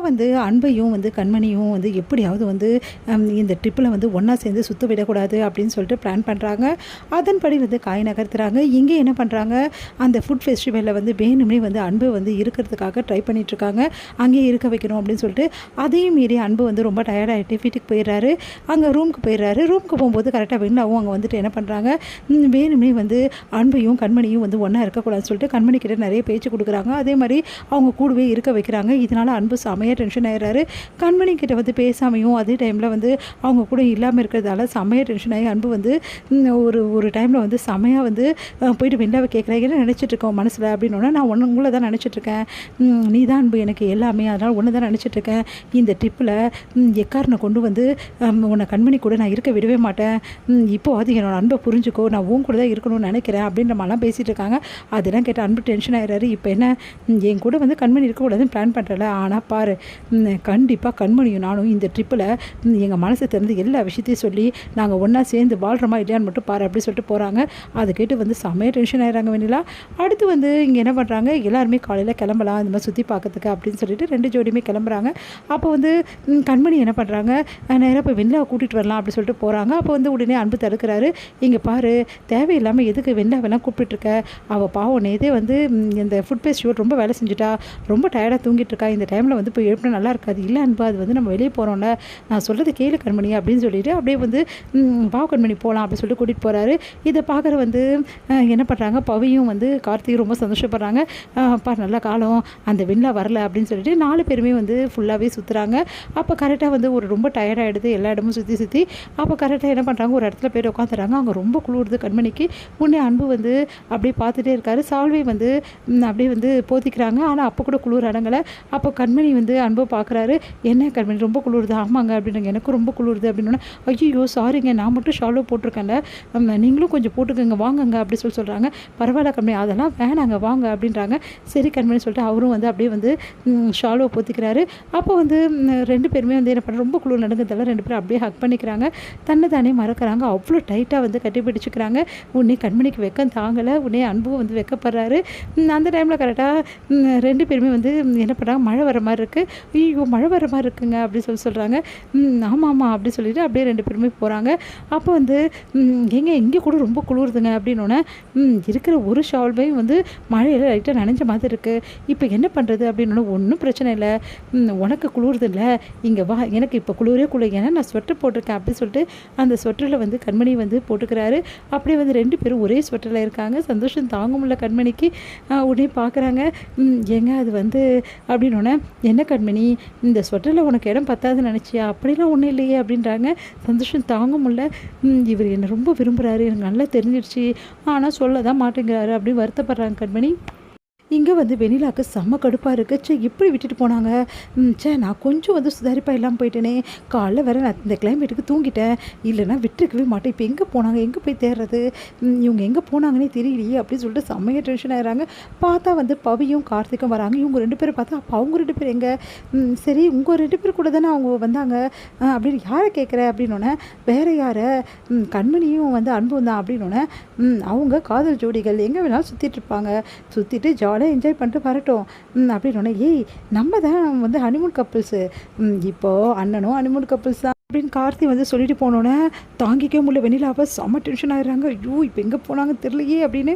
வந்து அன்பையும் வந்து கண்மணியும் வந்து எப்படியாவது வந்து இந்த ட்ரிப்பில் வந்து ஒன்றா சேர்ந்து சுத்த விடக்கூடாது அப்படின்னு சொல்லிட்டு பிளான் பண்ணுறாங்க. அதன்படி வந்து காய் நகர்த்துறாங்க. இங்கே என்ன பண்ணுறாங்க, அந்த ஃபுட் ஃபெஸ்டிவலில் வந்து வேணுமே வந்து அன்பு வந்து இருக்கிறதுக்காக ட்ரை பண்ணிகிட்ருக்காங்க. அங்கேயே இருக்க வைக்கணும் அப்படின்னு சொல்லிட்டு அதையும் மீறி அன்பு வந்து ரொம்ப டயர்டாகிட்டு வீட்டுக்கு போயிடுறாரு. அங்கே ரூமுக்கு போயிடுறாரு. ரூமுக்கு போகும்போது கரெக்டாக வெண்ணாவும் அங்கே வந்துட்டு என்ன பண்ணுறாங்க, வேணுமே வந்து அன்பையும் கண்மணியும் வந்து ஒன்றா இருக்கக்கூடாதுன்னு சொல்லிட்டு கண்மணிக்கிட்ட நிறைய பேச்சு கொடுக்குறாங்க. அதே மாதிரி அவங்க கூடவே இருக்க வைக்கிறாங்க. இதனால் அன்பு செமையாக டென்ஷன் ஆகிடுறாரு. கண்மணி கிட்ட வந்து பேசாமையும் அதே டைமில் வந்து அவங்க கூட இல்லாமல் இருக்கிறதால செமையாக டென்ஷன் ஆகி அன்பு வந்து ஒரு ஒரு டைமில் வந்து செமையாக வந்து போயிட்டு வெண்டாவை கேட்குறேன், என்ன நினச்சிட்ருக்கோம் மனசில் அப்படின்னோன்னா, நான் உங்களை தான் நினச்சிட்ருக்கேன், நீ தான் அன்பு எனக்கு எல்லாமே, அதனால் ஒன்று தான் நினச்சிட்ருக்கேன். இந்த ட்ரிப்பில் எக்காரனை கொண்டு வந்து உன்னை கண்மணி கூட நான் இருக்க விடவே மாட்டேன். இப்போது அது என்னோட அன்பை புரிஞ்சுக்கோ, நான் உன் கூட தான் இருக்கணும்னு நினைக்கிறேன் அப்படின்ற மாதிரிலாம் பேசிகிட்டு இருக்காங்க. அதெல்லாம் கேட்ட அன்பு டென்ஷன் ஆகிறாரு. இப்போ என்ன, என் கூட வந்து கண்மணி இருக்கக்கூடாதுன்னு பிளான் பண்ணுறல, ஆனால் பாரு கண்டிப்பாக கண்மணியும் நானும் இந்த ட்ரிப்பில் எங்கள் மனசை திறந்து எல்லா விஷயத்தையும் சொல்லி நாங்கள் ஒன்றா சேர்ந்து வாழ்கிறோமா இல்லையான்னு மட்டும் பாரு அப்படி சொல்லிட்டு போகிறாங்க. அதை கேட்டு வந்து செம்மையாக டென்ஷன் ஆகிறாங்க வெண்ணிலா. அடுத்து வந்து இங்கே என்ன பண்ணுறாங்க, எல்லாருமே காலையில் கிளம்பலாம் இந்த மாதிரி சுற்றி பார்க்கறதுக்கு அப்படின்னு சொல்லிட்டு 2 ஜோடியுமே கிளம்புறாங்க. அப்போ வந்து கண்மணி என்ன பண்ணுறாங்க, நேராக போய் வெண்ணிலாவை கூட்டிகிட்டு வரலாம் அப்படி சொல்லிட்டு போகிறாங்க. அப்போ வந்து உடனே அன்பு தடுக்கிறாரு. இங்கே பாரு, தேவையில்லாமல் எதுக்கு வெண்ணிலாவெல்லாம் கூப்பிட்டுருக்க, அவள் பாவம் நேதே வந்து இந்த ஃபுட் ஃபெஸ்டிவல் ரொம்ப வேலை செஞ்சுட்டா, ரொம்ப டயர்டாக தூங்கிட்டு இருக்கா, இந்த டைமில் வந்து போய் எழுப்பினா நல்லா இருக்காது. இல்லை அன்பா, அது வந்து நம்ம வெளியே போகிறோம்ல, நான் சொல்கிறது கேளு கண்மணி அப்படின்னு சொல்லிட்டு அப்படியே வந்து பாவ கண்மணி போகலாம் அப்படின்னு சொல்லிட்டு கூட்டிகிட்டு போகிறாரு. இதை பார்க்குற வந்து என்ன பண்ணுறாங்க, பவியும் வந்து கார்த்தியும் ரொம்ப சந்தோஷப்படுறாங்க. அப்பா நல்ல காலம், அந்த வெண்ணிலா வரல அப்படின்னு சொல்லிட்டு 4 பேருமே வந்து ஃபுல்லாகவே சுற்றுறாங்க. அப்போ கரெக்டாக வந்து ஒரு ரொம்ப டயர்டாகிடுது, எல்லா இடமும் சுற்றி அப்போ கரெக்டாக என்ன பண்ணுறாங்க, ஒரு இடத்துல போய் உட்காந்துறாங்க. அங்கே ரொம்ப குளிருது கண்மணிக்கு. உடனே அன்பு வந்து அப்படியே பார்த்துட்டே இருக்காரு. சால்வை வந்து அப்படியே வந்து போத்திக்கிறாங்க. ஆனால் அப்போ கூட குளிர் அடங்கலை. அப்போ கண்மணி வந்து அன்பை பார்க்குறாரு. என்ன கண்மணி ரொம்ப குளிருது, ஆமாங்க அப்படின்னாங்க, எனக்கும் ரொம்ப குளிருது அப்படின்னா, ஐயோ சாரிங்க, நான் மட்டும் ஷாலோ போட்டிருக்கேன்ல, நீங்களும் கொஞ்சம் போட்டுக்கோங்க வாங்கங்க அப்படி சொல்கிறாங்க. பரவாயில்ல கண்மணி, அதெல்லாம் வேணாங்க வாங்க அப்படின்றாங்க. சரி கண்மணி சொல்லிட்டு அவரும் வந்து அப்படியே வந்து ஷாலோ போத்திக்கிறாரு. அப்போ வந்து 2 பேருமே வந்து என்ன பண்ணுற, ரொம்ப குளிர் நடுங்கிறதால 2 பேரும் அப்படியே ஹக் பண்ணிக்கிறாங்க. தன்னை தானே மறக்கிறாங்க. அவ்வளோ டைட்டாக வந்து கட்டி பிடிச்சிக்கிறாங்க. உடனே கண்மணிக்கு வெக்கம் தாங்கலை. உடனே அன்பும் வந்து வெக்கப்படுறாரு. அந்த டைமில் கரெக்டாக 2 பேருமே வந்து என்ன பண்ணுறாங்க, மழை வர மாதிரி இருக்குது. ஐயோ மழை வர மாதிரி இருக்குங்க அப்படி சொல்கிறாங்க. ஆமாம் அப்படி சொல்லிவிட்டு அப்படியே 2 பேருமே போகிறாங்க. அப்போ வந்து இங்கே கூட ரொம்ப குளிருதுங்க அப்படின்னோடனே, இருக்கிற ஒரு ஷால்வையும் வந்து மழையில் லைட்டாக நனைஞ்ச மாதிரி இருக்குது, இப்போ என்ன பண்ணுறது அப்படின்னோடனே, ஒன்றும் பிரச்சனை இல்லை, உனக்கு குளிருது இல்லை, இங்கே வா, எனக்கு இப்போ குளிரே ஏன்னா நான் ஸ்வெட்டர் போட்டிருக்கேன் அப்படின்னு சொல்லிட்டு அந்த ஸ்வெட்டரில் வந்து கண்மணி வந்து போட்டுக்கிறாரு. அப்படியே வந்து 2 பேரும் ஒரே ஸ்வெட்டரில் இருக்காங்க. சந்தோஷம் தாங்க முடியல கண்மணிக்கு. உடனே பார்க்குறாங்க, ஏங்க அது வந்து அப்படின்னோடனே, என்ன கண்மணி இந்த ஸ்வெட்டரில் உனக்கு இடம் பத்தாதுன்னு நினச்சியா, அப்படிலாம் ஒன்றும் இல்லையே அப்படின்றாங்க. சந்தோஷம் தாங்க முடியல. இவர் என்னை ரொம்ப விரும்புகிறாரு, எனக்கு நல்லா தெரிஞ்சிடுச்சு, ஆனால் சொல்ல தான் மாட்டேங்கிறாரு அப்படின்னு வருத்தப்படுறாங்க கண்மணி. இங்கே வந்து வெண்ணிலாவுக்கு செம்ம கடுப்பாக இருக்குது. சே இப்படி விட்டுட்டு போனாங்க, நான் கொஞ்சம் வந்து சுதாரிப்பாக இல்லாமல் போயிட்டேனே, காலைல வேறு நான் இந்த கிளைமேட்டுக்கு தூங்கிட்டேன், இல்லைனா விட்டுருக்கவே மாட்டேன், இப்போ எங்கே போனாங்க, எங்கே போய் தேடுறது, இவங்க எங்கே போனாங்கன்னே தெரியலையே அப்படின்னு சொல்லிட்டு செம்மையாக டென்ஷன் ஆகிறாங்க. பார்த்தா வந்து பவியும் கார்த்திக்கும் வராங்க. இவங்க 2 பேரும் பார்த்தா அப்போ அவங்க 2 பேர் எங்கே, சரி உங்கள் 2 பேர் கூட தானே அவங்க வந்தாங்க அப்படின்னு யாரை கேட்குற அப்படின்னோடனே, வேறு யாரை, கண்மணியும் வந்து அன்பும் தான் அப்படின்னோடனே, அவங்க காதல் ஜோடிகள் எங்கே வேணாலும் சுற்றிட்டு இருப்பாங்க, சுற்றிட்டு ஜாலியாக என்ஜாய் பண்ணிட்டு வரட்டும் அப்படின்னு, ஏய் நம்ம தான் வந்து ஹனிமூன் கப்பிள்ஸு, இப்போது அண்ணனும் ஹனிமூன் கப்பிள்ஸ் தான் அப்படின்னு கார்த்தி வந்து சொல்லிட்டு போனோன்னே தாங்கிக்கவே முடியல வெண்ணிலாவை. செம்ம டென்ஷன் ஆகிடுறாங்க. ஐயோ இப்போ எங்கே போனாங்கன்னு தெரியலையே அப்படின்னு.